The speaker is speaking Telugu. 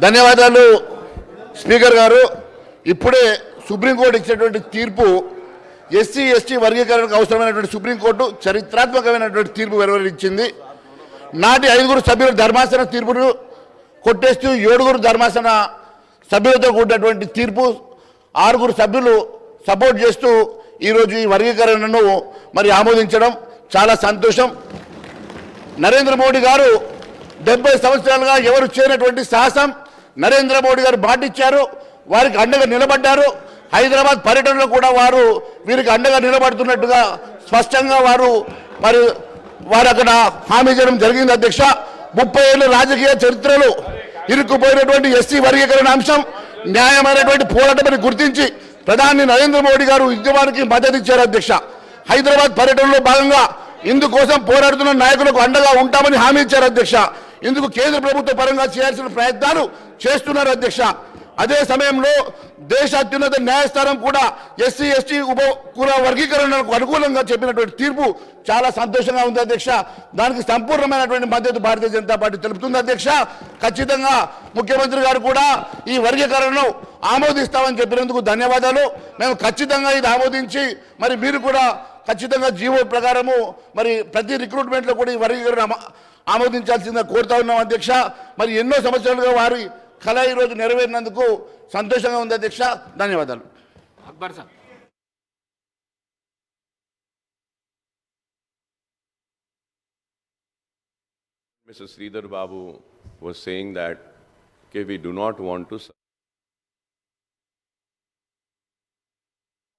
ధన్యవాదాలు స్పీకర్ గారు. ఇప్పుడే సుప్రీంకోర్టు ఇచ్చినటువంటి తీర్పు ఎస్సీ ఎస్టీ వర్గీకరణకు అవసరమైనటువంటి సుప్రీంకోర్టు చరిత్రాత్మకమైనటువంటి తీర్పు వెలువరించింది. నాటి 5 సభ్యుల ధర్మాసన తీర్పును కొట్టేస్తూ 7 ధర్మాసన సభ్యులతో కూడినటువంటి తీర్పు 6 సభ్యులు సపోర్ట్ చేస్తూ ఈరోజు ఈ వర్గీకరణను మరి ఆమోదించడం చాలా సంతోషం. నరేంద్ర మోడీ గారు 70 సంవత్సరాలుగా ఎవరు చేయనటువంటి సాహసం నరేంద్ర మోడీ గారు మాటిచ్చారు, వారికి అండగా నిలబడ్డారు. హైదరాబాద్ పర్యటనలో కూడా వారు వీరికి అండగా నిలబడుతున్నట్టుగా స్పష్టంగా వారు అక్కడ హామీ చేయడం జరిగింది. అధ్యక్ష, 30 ఏళ్ళ రాజకీయ చరిత్రలో ఇరుక్కుపోయినటువంటి ఎస్సీ వర్గీకరణ అంశం న్యాయమైనటువంటి పోరాటమని గుర్తించి ప్రధాని నరేంద్ర మోడీ గారు ఉద్యమానికి మద్దతు ఇచ్చారు. అధ్యక్ష, హైదరాబాద్ పర్యటనలో భాగంగా ఇందుకోసం పోరాడుతున్న నాయకులకు అండగా ఉంటామని హామీ ఇచ్చారు. అధ్యక్ష, ఇందుకు కేంద్ర ప్రభుత్వ పరంగా చేయాల్సిన ప్రయత్నాలు చేస్తున్నారు. అధ్యక్ష, అదే సమయంలో దేశ అత్యున్నత న్యాయస్థానం కూడా ఎస్సీ ఎస్టీ ఉప కుల వర్గీకరణకు అనుకూలంగా చెప్పినటువంటి తీర్పు చాలా సంతోషంగా ఉంది. అధ్యక్ష, దానికి సంపూర్ణమైనటువంటి మద్దతు భారతీయ జనతా పార్టీ తెలుపుతుంది. అధ్యక్ష, ఖచ్చితంగా ముఖ్యమంత్రి గారు కూడా ఈ వర్గీకరణను ఆమోదిస్తామని చెప్పినందుకు ధన్యవాదాలు. మేము ఖచ్చితంగా ఇది ఆమోదించి మరి మీరు కూడా ఖచ్చితంగా జీవో ప్రకారము మరి ప్రతి రిక్రూట్మెంట్లో కూడా ఈ వర్గీకరణ ఆమోదించాల్సిందిగా కోరుతా ఉన్నాం. అధ్యక్ష, మరి ఎన్నో సంవత్సరాలుగా వారి కళ ఈరోజు నెరవేరినందుకు సంతోషంగా ఉంది. అధ్యక్ష, ధన్యవాదాలు. Akbar sir. Mr. Sridhar Babu was saying that we do not want to